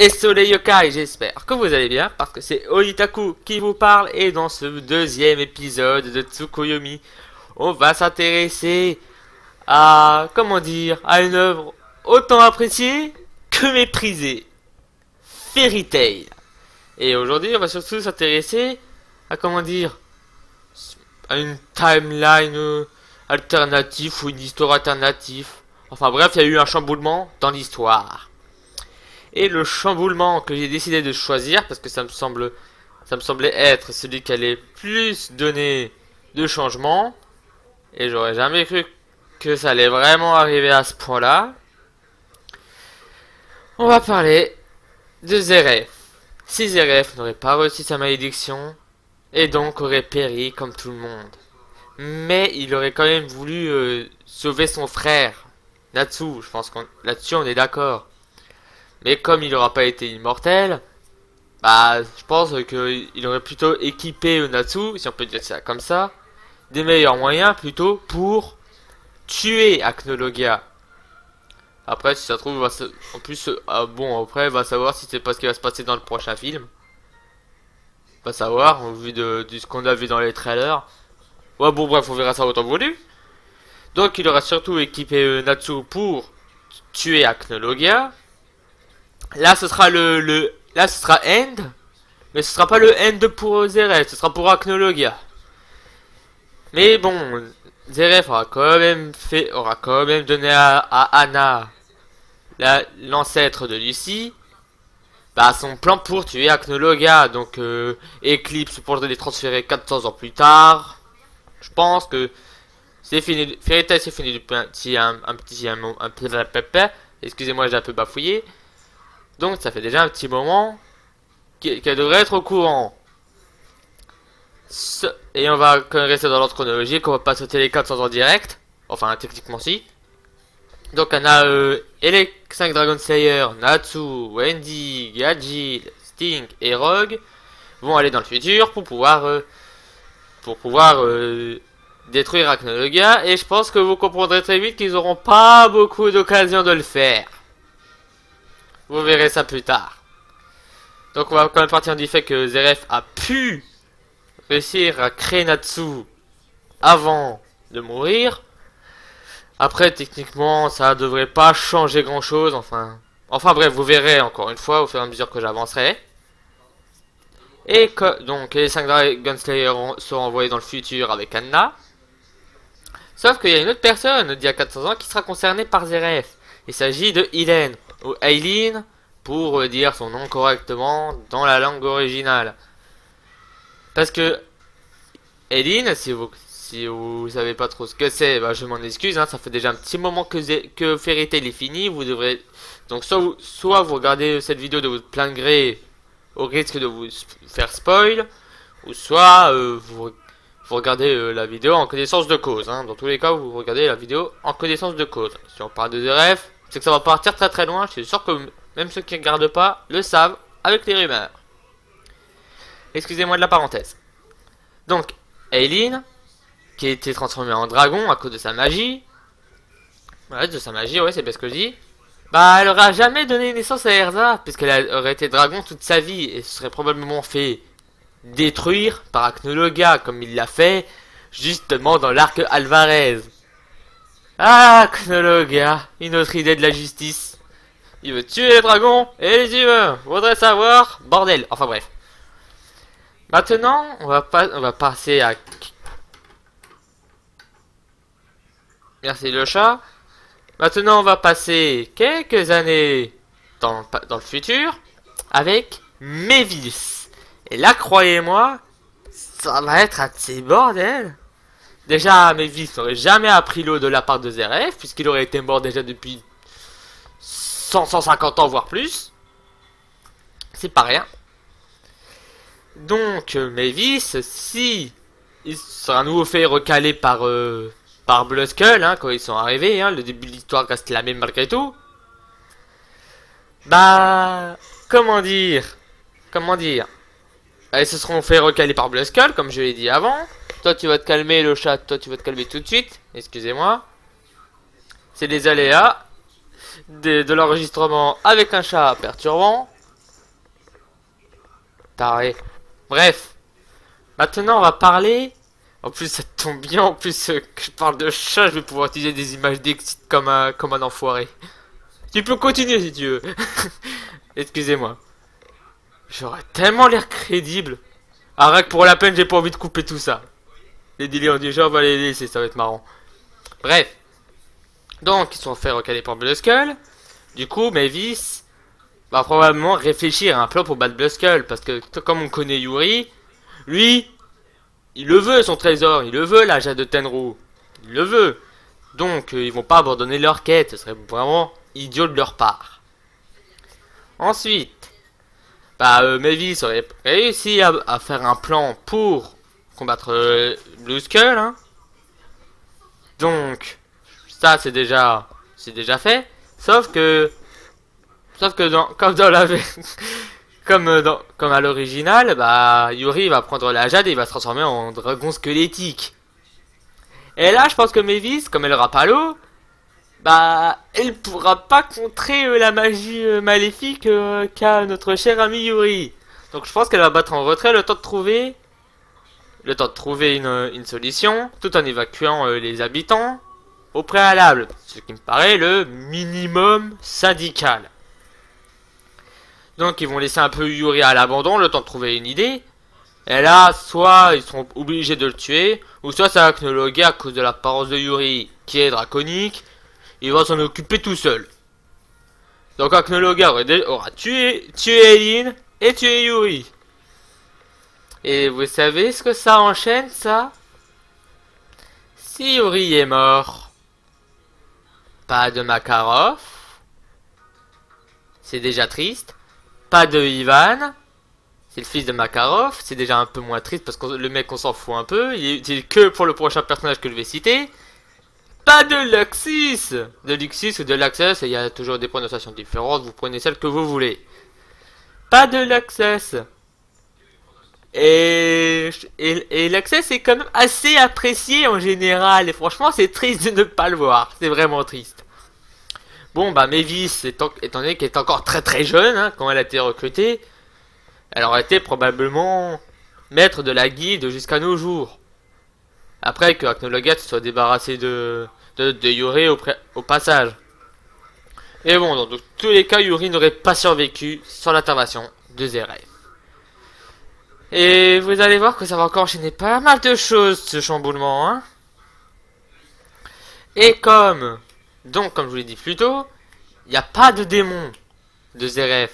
Et Soleil Yokai, j'espère que vous allez bien, parce que c'est Olitaku qui vous parle, et dans ce deuxième épisode de Tsukuyomi, on va s'intéresser à, comment dire, à une œuvre autant appréciée que méprisée. Fairy Tail. Et aujourd'hui, on va surtout s'intéresser à, comment dire, à une timeline alternative ou une histoire alternative. Enfin bref, il y a eu un chamboulement dans l'histoire. Et le chamboulement que j'ai décidé de choisir, parce que ça me semblait être celui qui allait plus donner de changements, et j'aurais jamais cru que ça allait vraiment arriver à ce point-là. On va parler de Zeref. Si Zeref n'aurait pas reçu sa malédiction, et donc aurait péri comme tout le monde. Mais il aurait quand même voulu sauver son frère, Natsu. Je pense que là-dessus on est d'accord. Mais comme il n'aura pas été immortel, bah je pense qu'il aurait plutôt équipé Natsu, si on peut dire ça comme ça, des meilleurs moyens plutôt pour tuer Acnologia. Après si ça se trouve, en plus, bon après va savoir si c'est pas ce qui va se passer dans le prochain film. Va savoir, au vu de ce qu'on a vu dans les trailers. Ouais bon bref, on verra ça autant voulu. Donc il aura surtout équipé Natsu pour tuer Acnologia. Là ce sera là ce sera End, mais ce sera pas le End pour Zeref, ce sera pour Acnologia. Mais bon, Zeref aura quand même donné à Anna, l'ancêtre de Lucie, bah, son plan pour tuer Acnologia. Donc Eclipse pour les transférer 400 ans plus tard. Je pense que c'est fini. Fairy Tail c'est fini depuis un peu. Excusez-moi, j'ai un peu bafouillé. Donc ça fait déjà un petit moment qu'elle devrait être au courant. Et on va quand même rester dans l'ordre chronologique, on va pas sauter les 400 en direct. Enfin techniquement si. Donc on a les 5 Dragon Slayer, Natsu, Wendy, Gajil, Sting et Rogue vont aller dans le futur pour pouvoir détruire Acnologia. Et je pense que vous comprendrez très vite qu'ils n'auront pas beaucoup d'occasion de le faire. Vous verrez ça plus tard. Donc on va quand même partir du fait que Zeref a pu réussir à créer Natsu avant de mourir. Après techniquement ça devrait pas changer grand chose. Enfin bref, vous verrez encore une fois au fur et à mesure que j'avancerai. Et que donc les 5 Dragon Slayer seront envoyés dans le futur avec Anna. Sauf qu'il y a une autre personne d'il y a 400 ans qui sera concernée par Zeref. Il s'agit de Eileen, ou Eileen, pour dire son nom correctement dans la langue originale. Parce que Eileen, si vous savez pas trop ce que c'est, bah je m'en excuse, hein, ça fait déjà un petit moment que Fairy Tail est fini. Vous devrez donc soit vous regardez cette vidéo de votre plein gré au risque de vous faire spoil, ou soit vous regardez la vidéo en connaissance de cause. Hein. Dans tous les cas, vous regardez la vidéo en connaissance de cause. Si on parle de Zeref, c'est que ça va partir très très loin. Je suis sûr que même ceux qui ne regardent pas le savent avec les rumeurs. Excusez-moi de la parenthèse. Donc, Eileen, qui a été transformée en dragon à cause de sa magie. Ouais, de sa magie, ouais, c'est bien ce que je dis. Bah, elle aura jamais donné naissance à Erza, puisqu'elle aurait été dragon toute sa vie et se serait probablement fait détruire par Acnologia, comme il l'a fait justement dans l'arc Alvarez. Ah, Acnologia, une autre idée de la justice. Il veut tuer les dragons et les humains. Voudrait savoir, bordel. Enfin bref. Maintenant, on va passer à... Merci le chat. Maintenant, on va passer quelques années dans le futur avec Mévis. Et là, croyez-moi, ça va être un petit bordel. Déjà, Mévis n'aurait jamais appris l'eau de la part de Zeref, puisqu'il aurait été mort déjà depuis 150 ans, voire plus. C'est pas rien. Donc, Mévis, si il sera à nouveau fait recaler par Blue Skull, hein, quand ils sont arrivés, hein, le début de l'histoire reste la même malgré tout. Bah, comment dire, ils se seront fait recaler par Blue Skull, comme je l'ai dit avant. Toi, tu vas te calmer, le chat, toi, tu vas te calmer tout de suite. Excusez-moi. C'est les aléas de l'enregistrement avec un chat perturbant. Taré. Bref. Maintenant, on va parler... En plus, ça tombe bien. En plus, que je parle de chat, je vais pouvoir utiliser des images d'exit comme un enfoiré. Tu peux continuer si tu veux. Excusez-moi. J'aurais tellement l'air crédible. Arrête, pour la peine, j'ai pas envie de couper tout ça. Les délires du genre, on va les laisser, ça va être marrant. Bref. Donc, ils sont fait recaler par Blueskull. Du coup, Mavis va probablement réfléchir à un plan pour battre Blueskull. Parce que, comme on connaît Yuri, lui, il le veut son trésor. Il le veut, la jade de Tenru. Il le veut. Donc, ils vont pas abandonner leur quête. Ce serait vraiment idiot de leur part. Ensuite, Mavis aurait réussi à faire un plan pour combattre Blueskull. Hein. Donc, ça c'est déjà fait. Sauf que comme dans la comme à l'original, Yuri va prendre la jade et il va se transformer en dragon squelettique. Et là, je pense que Mavis, comme elle aura pas l'eau, elle pourra pas contrer la magie maléfique qu'a notre cher ami Yuri. Donc je pense qu'elle va battre en retrait le temps de trouver une solution, tout en évacuant les habitants au préalable, ce qui me paraît le minimum syndical. Donc ils vont laisser un peu Yuri à l'abandon, le temps de trouver une idée. Et là, soit ils seront obligés de le tuer, ou soit ça va Acnologuer à cause de l'apparence de Yuri, qui est draconique. Il va s'en occuper tout seul. Donc Acnologuer aura tué Eileen et tué Yuri. Et vous savez ce que ça enchaîne, ça? Si Yuri est mort, pas de Makarov. C'est déjà triste. Pas de Ivan. C'est le fils de Makarov. C'est déjà un peu moins triste parce que le mec, on s'en fout un peu. Il est utile que pour le prochain personnage que je vais citer. Pas de Luxus. De Luxus ou de Luxus. Il y a toujours des prononciations différentes. Vous prenez celle que vous voulez. Pas de Luxus. Et Luxus est quand même assez apprécié en général. Et franchement, c'est triste de ne pas le voir. C'est vraiment triste. Bon, Mavis, étant donné qu'elle est encore très très jeune, hein, quand elle a été recrutée, elle aurait été probablement maître de la guilde jusqu'à nos jours. Après que Acnologuet se soit débarrassé de Yuri au passage. Et bon, dans tous les cas, Yuri n'aurait pas survécu sans l'intervention de Zeref. Et vous allez voir que ça va encore enchaîner pas mal de choses, ce chamboulement, hein. Et comme je vous l'ai dit plus tôt, il n'y a pas de démon de Zeref.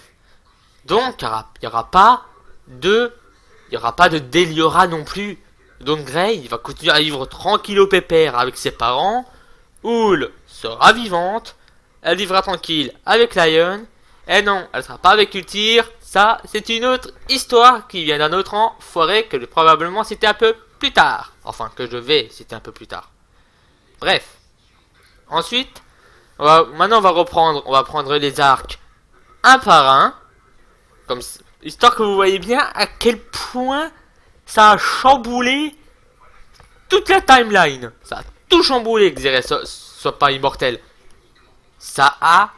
Donc, il n'y aura pas de Deliora non plus. Donc, Grey, il va continuer à vivre tranquille au pépère avec ses parents. Houl sera vivante. Elle vivra tranquille avec Lion. Et non, elle sera pas avec Ultire. Ça, c'est une autre histoire qui vient d'un autre enfoiré que je vais probablement citer un peu plus tard. Enfin, que je vais citer un peu plus tard. Bref. Ensuite, maintenant on va prendre les arcs un par un. Histoire que vous voyez bien à quel point ça a chamboulé toute la timeline. Ça a tout chamboulé que Zeref soit pas immortel. Ça a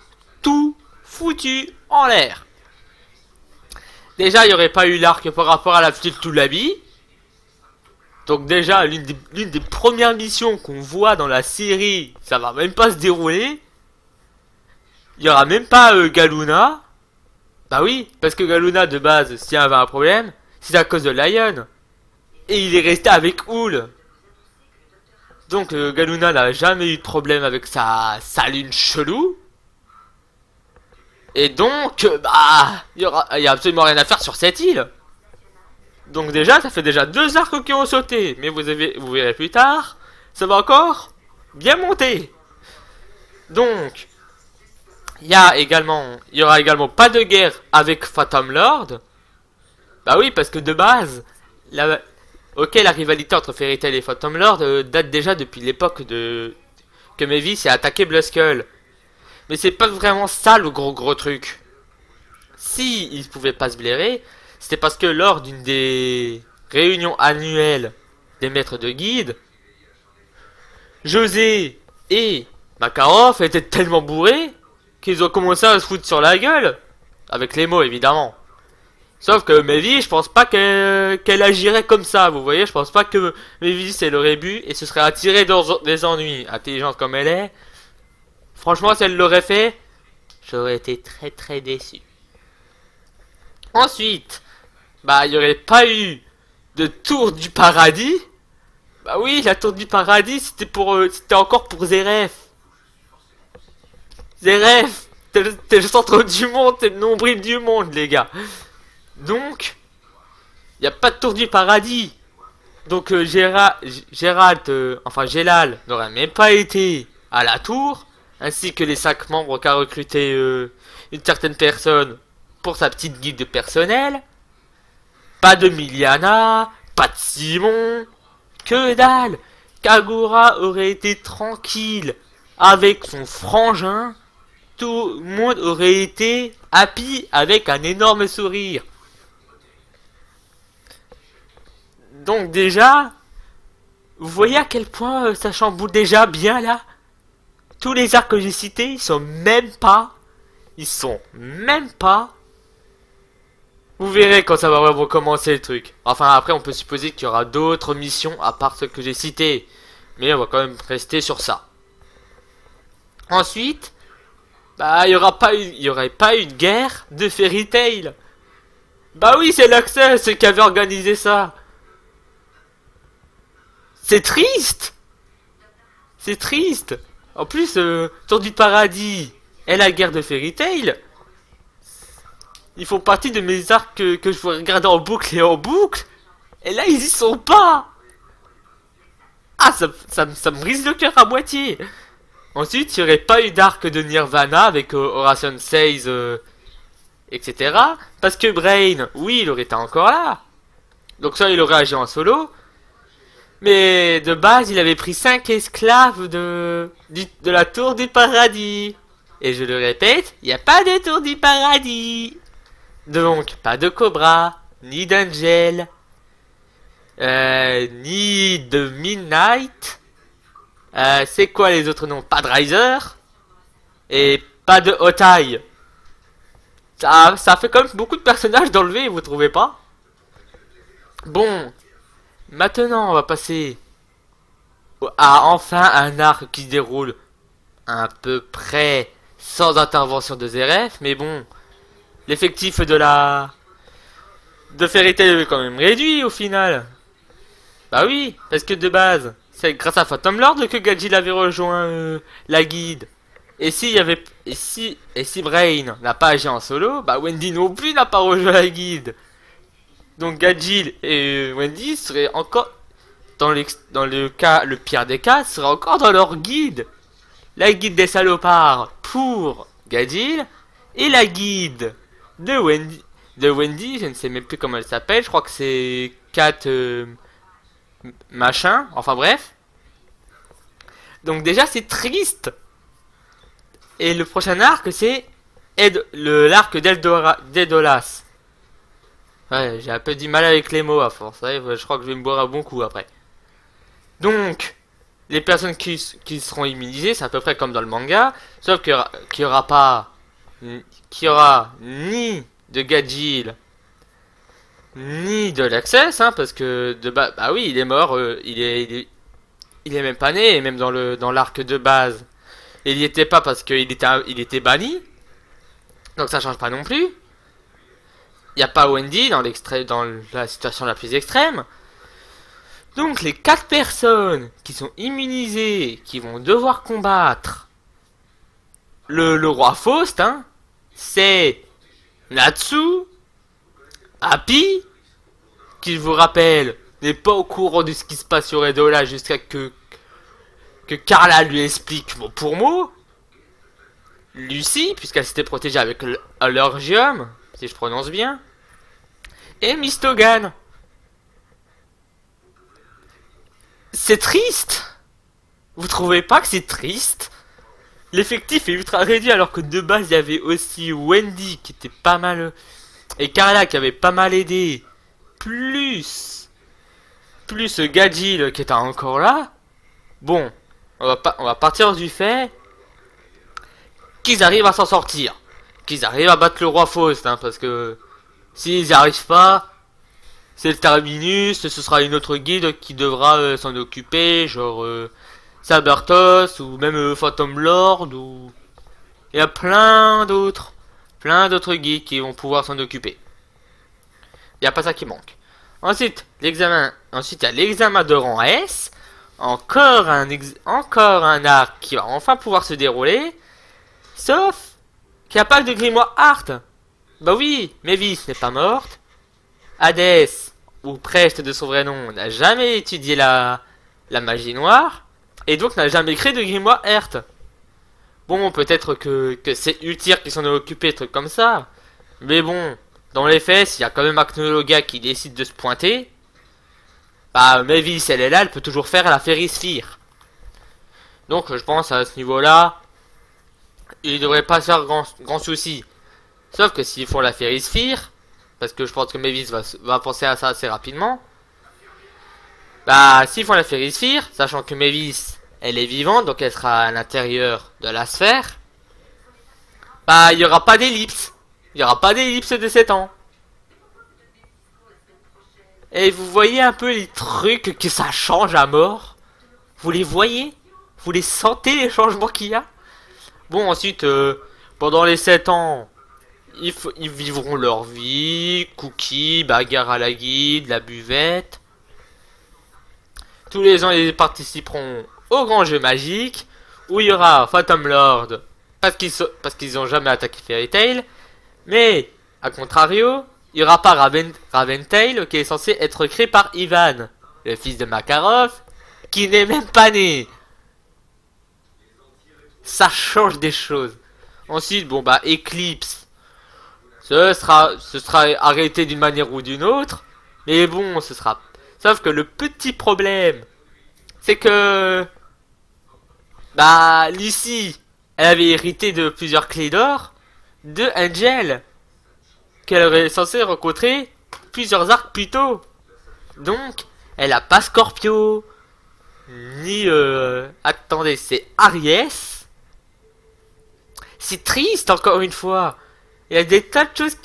tout foutu en l'air. Déjà, il n'y aurait pas eu l'arc par rapport à la petite Toulabi. Donc déjà, l'une des premières missions qu'on voit dans la série, ça va même pas se dérouler. Il y aura même pas Galuna. Bah oui, parce que Galuna de base, s'il y avait un problème, c'est à cause de Lion. Et il est resté avec Houl. Donc Galuna n'a jamais eu de problème avec sa lune chelou. Et donc, il y a absolument rien à faire sur cette île. Donc déjà, ça fait déjà 2 arcs qui ont sauté. Mais vous verrez plus tard, ça va encore bien monter. Donc, il y aura également pas de guerre avec Phantom Lord. Bah oui, parce que de base, la rivalité entre Fairy Tail et Phantom Lord date déjà depuis l'époque que Mavis a attaqué Blueskull. Mais c'est pas vraiment ça le gros truc. Si ils pouvaient pas se blairer, c'était parce que lors d'une des réunions annuelles des maîtres de guilde, José et Makarov était tellement bourré qu'ils ont commencé à se foutre sur la gueule. Avec les mots, évidemment. Sauf que Mavis, je pense pas qu'elle agirait comme ça, vous voyez. Je pense pas que Mavis, elle aurait bu et se serait attirée dans des ennuis. Intelligente comme elle est. Franchement, si elle l'aurait fait, j'aurais été très très déçu. Ensuite, bah, il n'y aurait pas eu de tour du paradis. Bah oui, la tour du paradis, c'était encore pour Zeref. Zeref, t'es le centre du monde, t'es le nombril du monde, les gars. Donc, il n'y a pas de tour du paradis. Donc, enfin Gélal, n'aurait même pas été à la tour, ainsi que les 5 membres qu'a recruté une certaine personne pour sa petite guilde de personnel. Pas de Miliana, pas de Simon, que dalle. Kagura aurait été tranquille avec son frangin. Tout le monde aurait été happy avec un énorme sourire. Donc déjà, vous voyez à quel point ça chamboule déjà bien là. Tous les arcs que j'ai cités, ils sont même pas. Vous verrez quand ça va vraiment commencer le truc. Enfin après on peut supposer qu'il y aura d'autres missions à part ceux que j'ai cités. Mais on va quand même rester sur ça. Ensuite, bah il y aurait pas eu de guerre de Fairy Tail. Bah oui, c'est l'Access qui avait organisé ça. C'est triste. C'est triste. En plus, Tour du Paradis et la guerre de Fairy Tail, ils font partie de mes arcs que je pourrais regarder en boucle et en boucle. Et là, ils y sont pas. Ah, ça me brise le cœur à moitié. Ensuite, il n'y aurait pas eu d'arc de Nirvana avec Oration 16, etc. Parce que Brain, oui, il aurait été encore là. Donc ça, il aurait agi en solo. Mais de base, il avait pris 5 esclaves de la tour du paradis. Et je le répète, il n'y a pas de tour du paradis. Donc, pas de Cobra, ni d'Angel, ni de Midnight. C'est quoi les autres noms? Pas de Riser. Et pas de Otai. Ça fait quand même beaucoup de personnages d'enlever, vous trouvez pas? Bon. Maintenant, on va passer à enfin un arc qui se déroule à peu près sans intervention de Zeref, mais bon, l'effectif de Fairy Tail est quand même réduit au final. Bah oui, parce que de base, c'est grâce à Phantom Lord que Gadgil avait rejoint la guide. Et si Brain n'a pas agi en solo, bah Wendy non plus n'a pas rejoint la guide. Donc Gadgil et Wendy seraient encore dans le cas, le pire des cas, seraient encore dans leur guide. La guide des salopards pour Gadgil et la guide de Wendy, je ne sais même plus comment elle s'appelle, je crois que c'est Cat machin, enfin bref. Donc déjà c'est triste. Et le prochain arc c'est l'arc d'Edolas. Ouais, j'ai un peu du mal avec les mots à force. Ouais, je crois que je vais me boire un bon coup après. Donc, les personnes qui seront immunisées, c'est à peu près comme dans le manga. Sauf qu'il y aura ni de Gadgil, ni de l'Access, hein, parce que bah oui, il est mort, il est même pas né, et même dans l'arc de base. Il y était pas parce qu'il était banni. Donc ça change pas non plus. Il n'y a pas Wendy dans la situation la plus extrême. Donc les 4 personnes qui sont immunisées, qui vont devoir combattre le roi Faust, hein, c'est Natsu, Happy, qui je vous rappelle n'est pas au courant de ce qui se passe sur Edola jusqu'à que Carla lui explique mot pour mot. Lucie, puisqu'elle s'était protégée avec l'Orgium, si je prononce bien. Et Mistogan. C'est triste. Vous trouvez pas que c'est triste? L'effectif est ultra réduit alors que de base il y avait aussi Wendy qui était pas mal. Et Carla qui avait pas mal aidé. Plus Gadgil qui était encore là. Bon, on va partir du fait qu'ils arrivent à s'en sortir. Qu'ils arrivent à battre le roi Faust, hein, parce que s'ils n'y arrivent pas, c'est le terminus, ce sera une autre guilde qui devra s'en occuper, genre Sabertos, ou même Phantom Lord, ou... Il y a plein d'autres guides qui vont pouvoir s'en occuper. Il n'y a pas ça qui manque. Ensuite, l'examen. Ensuite, il y a l'examen de rang S. Encore un arc qui va enfin pouvoir se dérouler. Sauf qu'il n'y a pas de grimoire art. Bah oui, Mavis n'est pas morte. Hades, ou Prest de son vrai nom, n'a jamais étudié la magie noire. Et donc n'a jamais créé de grimoire art. Bon, peut-être que c'est Utyr qui s'en est occupé, truc comme ça. Mais bon, dans les faits, s'il y a quand même Acnologa qui décide de se pointer, bah, Mavis, elle est là, elle peut toujours faire la Férisphire. Donc, je pense à ce niveau-là, il ne devrait pas faire grand souci. Sauf que s'ils font la Férisphire, parce que je pense que Mavis va penser à ça assez rapidement, bah, s'ils font la Férisphire, sachant que Mavis, elle est vivante, donc elle sera à l'intérieur de la sphère, bah, il n'y aura pas d'ellipse. Il n'y aura pas d'ellipse de 7 ans. Et vous voyez un peu les trucs que ça change à mort. Vous les voyez? Vous les sentez, les changements qu'il y a? Bon, ensuite, pendant les 7 ans, ils vivront leur vie. Cookies, bagarre à la guilde, la buvette. Tous les ans, ils participeront au grand jeu magique, où il y aura Phantom Lord, parce qu'ils n'ont jamais attaqué Fairy Tail. Mais, à contrario, il n'y aura pas Raventail, qui est censé être créé par Ivan, le fils de Makarov, qui n'est même pas né. Ça change des choses. Ensuite, bon bah, Eclipse, ce sera arrêté d'une manière ou d'une autre. Mais bon, ce sera... Sauf que le petit problème, c'est que... Bah, Lucie, elle avait hérité de plusieurs clés d'or de Angel, qu'elle aurait censé rencontrer plusieurs arcs plus tôt. Donc, elle a pas Scorpio, ni... Attendez, c'est Aries. C'est triste, encore une fois. Il y a des tas de choses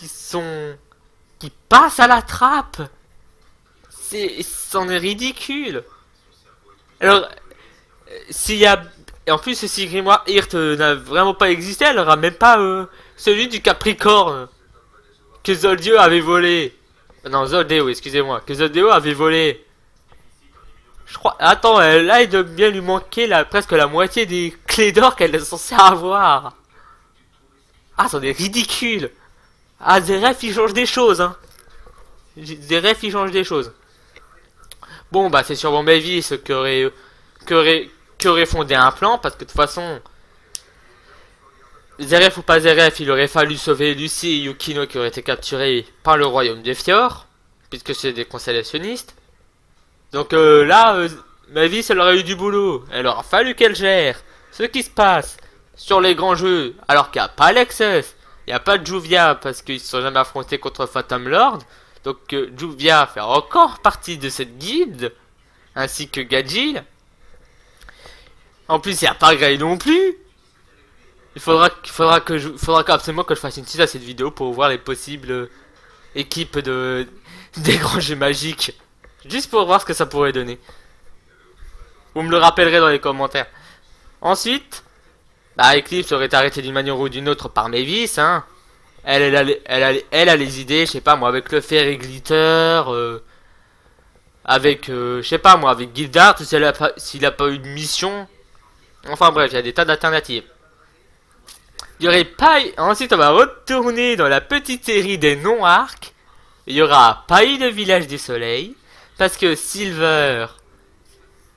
qui passent à la trappe. C'en est ridicule. Alors, s'il y a... Et en plus, si Grimoire Hirt n'a vraiment pas existé, elle n'aura même pas celui du Capricorne que Zoldeo avait volé. Non, Zoldeo, excusez-moi. Que Zoldeo avait volé. Je crois... Attends, là, il doit bien lui manquer presque la moitié des clés d'or qu'elle est censée avoir. Ah, c'en est ridicule. Ah, des refs, ils changent des choses, hein. Des refs, ils changent des choses. Bon, bah, c'est sûrement Mavis qui aurait fondé un plan, parce que de toute façon, Zeref ou pas Zeref, il aurait fallu sauver Lucie et Yukino qui auraient été capturés par le royaume des Fjords, puisque c'est des constellationnistes. Donc là, Mavis, elle aurait eu du boulot. Elle aura fallu qu'elle gère ce qui se passe sur les grands jeux, alors qu'il n'y a pas Alexis, il n'y a pas Juvia, parce qu'ils ne se sont jamais affrontés contre Phantom Lord. Donc Juvia fait encore partie de cette guilde, ainsi que Gadjil. En plus, il n'y a pas Grey non plus. Il faudra absolument que je fasse une suite à cette vidéo pour voir les possibles équipes des grands jeux magiques. Juste pour voir ce que ça pourrait donner. Vous me le rappellerez dans les commentaires. Ensuite, bah, Eclipse aurait été arrêté d'une manière ou d'une autre par Mavis, hein. Elle a les idées, je sais pas moi, avec le Fairy Glitter, avec, je sais pas moi, avec Gildart, s'il a pas eu de mission. Enfin bref, il y a des tas d'alternatives. Il y aurait pas... Ensuite, on va retourner dans la petite série des non-arcs. Il y aura pas eu de village du soleil, parce que Silver,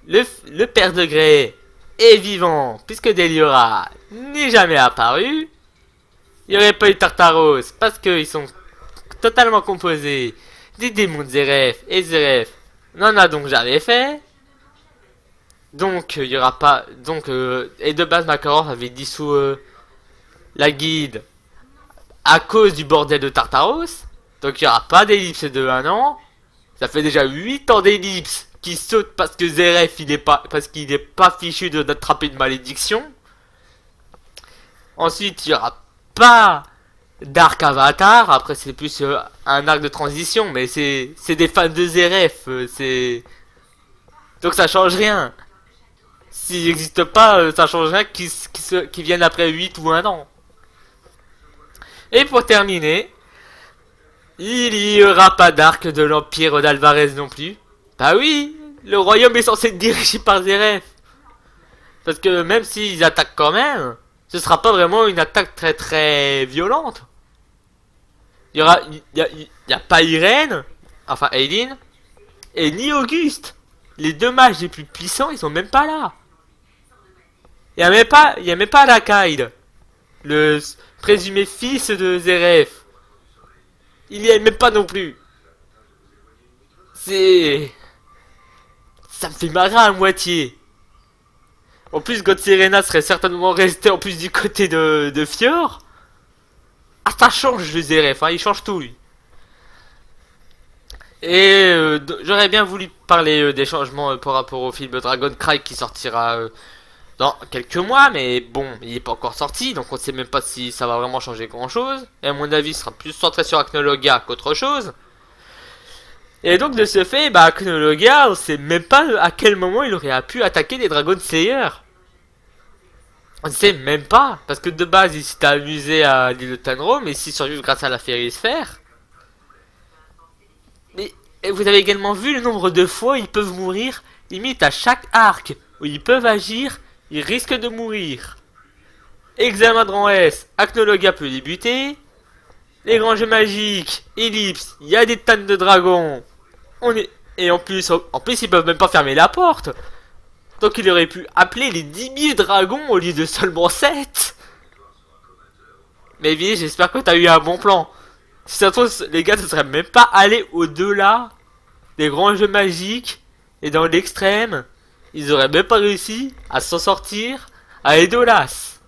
le père de Grey, est vivant, puisque Deliora n'est jamais apparu. Il n'y aurait pas eu Tartaros, parce qu'ils sont totalement composés des démons de Zeref, et Zeref n'en a donc jamais fait. Donc, il y aura pas... Donc, et de base, Makarov avait dissous la guilde à cause du bordel de Tartaros. Donc, il n'y aura pas d'ellipse de 1 an. Ça fait déjà 8 ans d'ellipse qui saute parce que Zeref, parce qu'il n'est pas fichu d'attraper une malédiction. Ensuite, il n'y aura pas d'arc Avatar. Après, c'est plus un arc de transition, mais c'est des fans de ZRF. Donc ça change rien. S'il n'existe pas, ça change rien qui viennent après 8 ou 1 an. Et pour terminer, il n'y aura pas d'arc de l'Empire d'Alvarez non plus. Bah oui, le royaume est censé être dirigé par ZRF. Parce que même s'ils attaquent quand même, ce sera pas vraiment une attaque très très violente. Il y a pas Irène, enfin Aileen, et ni Auguste. Les deux mages les plus puissants, ils sont même pas là. Il y a même pas Lakaïd, le présumé fils de ZRF. Il y est même pas non plus. Ça me fait marrer à moitié. En plus, God Serena serait certainement resté en plus du côté de Fior. Ah, ça change le ZRF, hein, il change tout lui. Et j'aurais bien voulu parler des changements par rapport au film Dragon Cry qui sortira dans quelques mois, mais bon, il n'est pas encore sorti, donc on ne sait même pas si ça va vraiment changer grand chose. Et à mon avis, il sera plus centré sur Acnologia qu'autre chose. Et donc de ce fait, bah Acnologia, on ne sait même pas à quel moment il aurait pu attaquer les Dragon Slayer. On ne sait même pas, parce que de base, il s'était amusé à l'île de Tanro, mais il survit grâce à la Férisphère. Mais vous avez également vu le nombre de fois ils peuvent mourir, limite à chaque arc où ils peuvent agir, ils risquent de mourir. Examen de rang S, Acnologia peut débuter. Les grands jeux magiques, Ellipse, il y a des tonnes de dragons. Et en plus, ils peuvent même pas fermer la porte. Donc il aurait pu appeler les 10 000 dragons au lieu de seulement 7. Mais oui, j'espère que t'as eu un bon plan. Si ça se trouve, les gars ne seraient même pas allés au-delà des grands jeux magiques. Et dans l'extrême, ils auraient même pas réussi à s'en sortir à Edolas.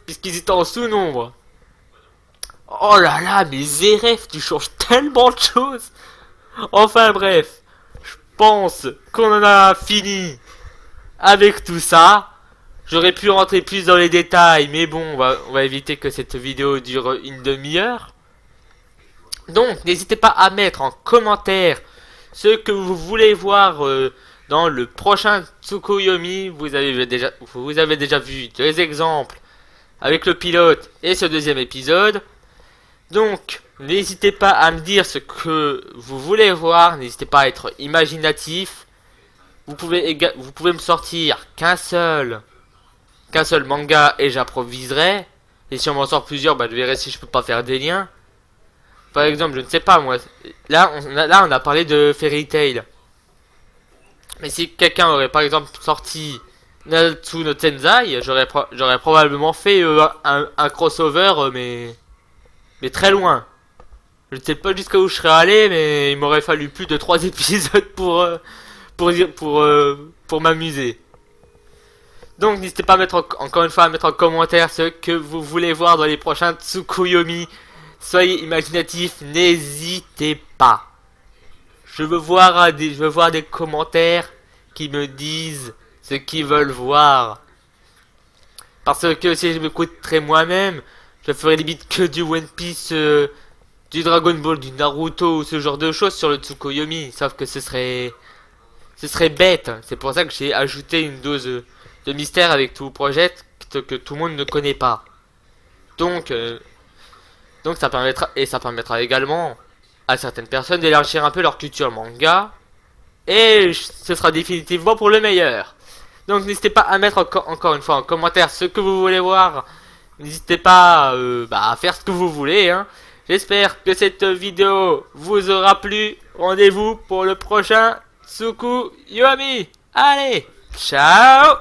Puisqu'ils étaient en sous-nombre. Oh là là, mais ZRF, tu changes tellement de choses. Enfin bref, je pense qu'on en a fini avec tout ça. J'aurais pu rentrer plus dans les détails, mais bon, on va éviter que cette vidéo dure une demi-heure. Donc, n'hésitez pas à mettre en commentaire ce que vous voulez voir dans le prochain Tsukuyomi. Vous avez déjà vu deux exemples avec le pilote et ce deuxième épisode. Donc, n'hésitez pas à me dire ce que vous voulez voir. N'hésitez pas à être imaginatif. Vous pouvez me sortir qu'un seul manga et j'improviserai. Et si on m'en sort plusieurs, bah, je verrai si je peux pas faire des liens. Par exemple, je ne sais pas moi. Là, on a parlé de Fairy Tail. Mais si quelqu'un aurait par exemple sorti Natsu no Tenzai, j'aurais probablement fait un crossover, mais très loin. Je ne sais pas jusqu'à où je serais allé, mais il m'aurait fallu plus de 3 épisodes pour m'amuser. Donc n'hésitez pas à mettre encore une fois à mettre en commentaire ce que vous voulez voir dans les prochains Tsukuyomi. Soyez imaginatifs, n'hésitez pas. Je veux voir des commentaires qui me disent ce qu'ils veulent voir. Parce que si je m'écouterais moi-même, je ferais limite que du One Piece, du Dragon Ball, du Naruto, ou ce genre de choses sur le Tsukuyomi. Sauf que ce serait bête. C'est pour ça que j'ai ajouté une dose de mystère avec tout projet que tout le monde ne connaît pas. Donc ça permettra également à certaines personnes d'élargir un peu leur culture manga. Et ce sera définitivement pour le meilleur. Donc n'hésitez pas à mettre encore une fois en commentaire ce que vous voulez voir. N'hésitez pas à faire ce que vous voulez. Hein. J'espère que cette vidéo vous aura plu. Rendez-vous pour le prochain Tsukuyomi. Allez, ciao!